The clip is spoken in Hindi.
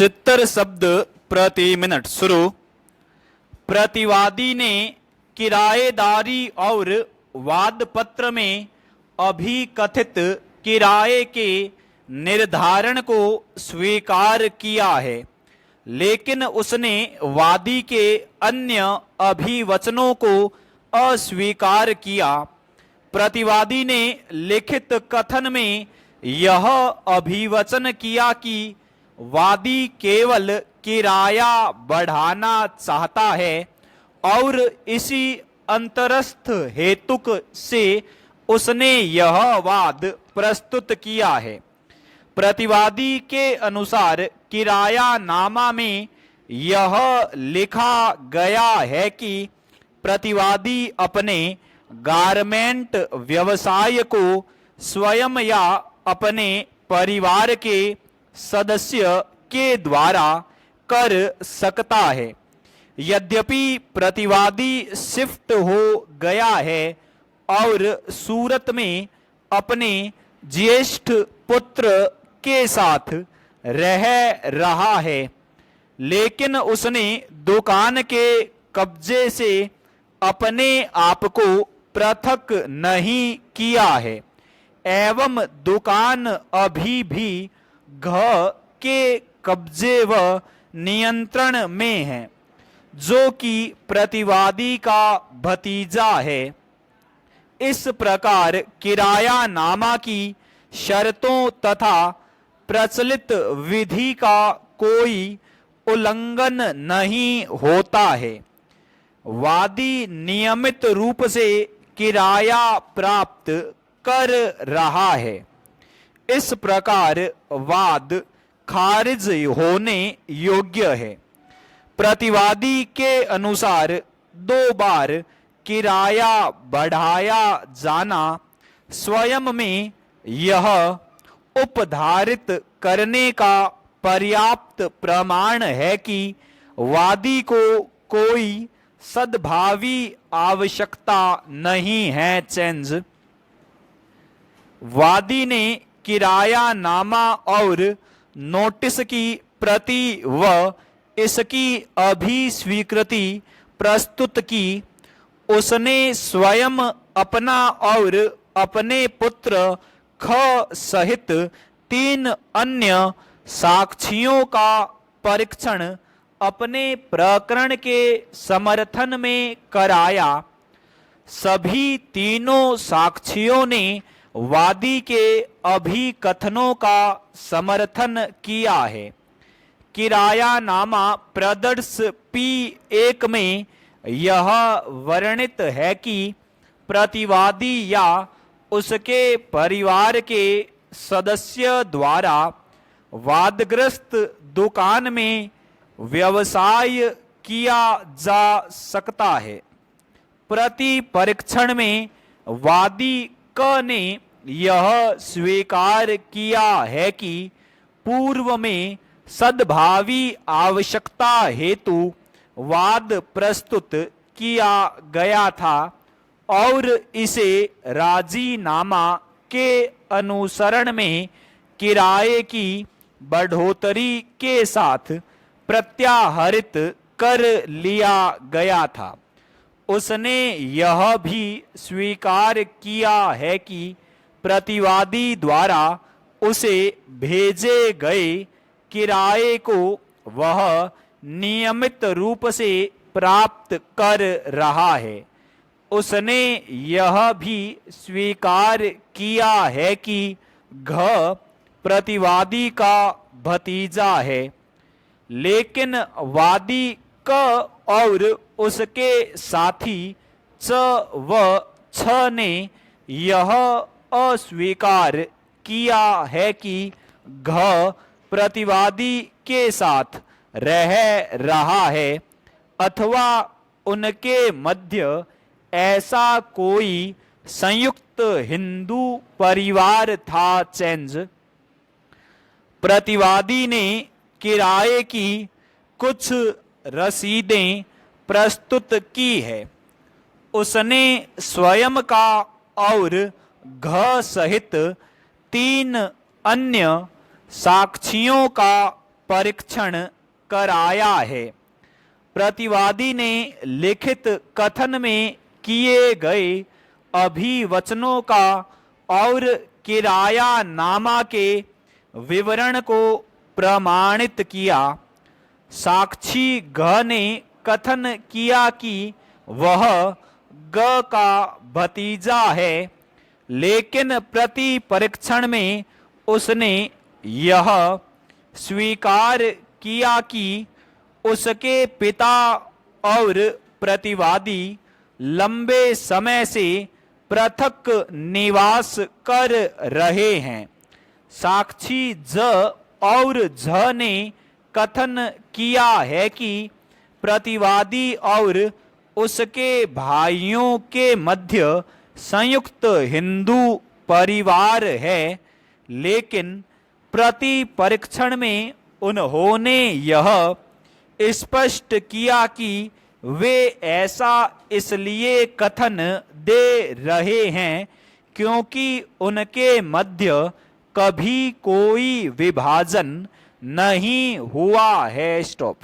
70 शब्द प्रति मिनट शुरू। प्रतिवादी ने किराएदारी और वाद पत्र में अभिकथित किराए के निर्धारण को स्वीकार किया है, लेकिन उसने वादी के अन्य अभिवचनों को अस्वीकार किया। प्रतिवादी ने लिखित कथन में यह अभिवचन किया कि वादी केवल किराया बढ़ाना चाहता है और इसी अंतरस्थ हेतुक से उसने यह वाद प्रस्तुत किया है। प्रतिवादी के अनुसार किराया नामा में यह लिखा गया है कि प्रतिवादी अपने गारमेंट व्यवसाय को स्वयं या अपने परिवार के सदस्य के द्वारा कर सकता है। यद्यपि प्रतिवादी शिफ्ट हो गया है और सूरत में अपने ज्येष्ठ पुत्र के साथ रह रहा है, लेकिन उसने दुकान के कब्जे से अपने आप को पृथक नहीं किया है एवं दुकान अभी भी घ के कब्जे व नियंत्रण में है, जो कि प्रतिवादी का भतीजा है। इस प्रकार किराया नामा की शर्तों तथा प्रचलित विधि का कोई उल्लंघन नहीं होता है। वादी नियमित रूप से किराया प्राप्त कर रहा है। इस प्रकार वाद खारिज होने योग्य है। प्रतिवादी के अनुसार 2 बार किराया बढ़ाया जाना स्वयं में यह उपधारित करने का पर्याप्त प्रमाण है कि वादी को कोई सद्भावी आवश्यकता नहीं है। चेंज वादी ने किराया नामा और नोटिस की प्रति व इसकी अभिस्वीकृति प्रस्तुत की। उसने स्वयं अपना और अपने पुत्र ख सहित 3 अन्य साक्षियों का परीक्षण अपने प्रकरण के समर्थन में कराया। सभी तीनों साक्षियों ने वादी के अभिकथनों का समर्थन किया है। किराया नामा प्रदर्श P1 में यह वर्णित है कि प्रतिवादी या उसके परिवार के सदस्य द्वारा वादग्रस्त दुकान में व्यवसाय किया जा सकता है। प्रति परीक्षण में वादी क ने यह स्वीकार किया है कि पूर्व में सद्भावी आवश्यकता हेतु वाद प्रस्तुत किया गया था और इसे राजीनामा के अनुसरण में किराए की बढ़ोतरी के साथ प्रत्याहरित कर लिया गया था। उसने यह भी स्वीकार किया है कि प्रतिवादी द्वारा उसे भेजे गए किराए को वह नियमित रूप से प्राप्त कर रहा है। उसने यह भी स्वीकार किया है कि घ प्रतिवादी का भतीजा है, लेकिन वादी क और उसके साथी च व छ ने यह अस्वीकार किया है कि घ प्रतिवादी के साथ रह रहा है अथवा उनके मध्य ऐसा कोई संयुक्त हिंदू परिवार था। चेंज प्रतिवादी ने किराए की कुछ रसीदें प्रस्तुत की है। उसने स्वयं का और घ सहित 3 अन्य साक्षियों का परीक्षण कराया है। प्रतिवादी ने लिखित कथन में किए गए अभिवचनों का और किराया नामा के विवरण को प्रमाणित किया। साक्षी घ ने कथन किया कि वह ग का भतीजा है, लेकिन प्रति परीक्षण में उसने यह स्वीकार किया कि उसके पिता और प्रतिवादी लंबे समय से पृथक निवास कर रहे हैं। साक्षी ज और झ ने कथन किया है कि प्रतिवादी और उसके भाइयों के मध्य संयुक्त हिंदू परिवार है, लेकिन प्रति परीक्षण में उन्होंने यह स्पष्ट किया कि वे ऐसा इसलिए कथन दे रहे हैं क्योंकि उनके मध्य कभी कोई विभाजन नहीं हुआ है। स्टॉप।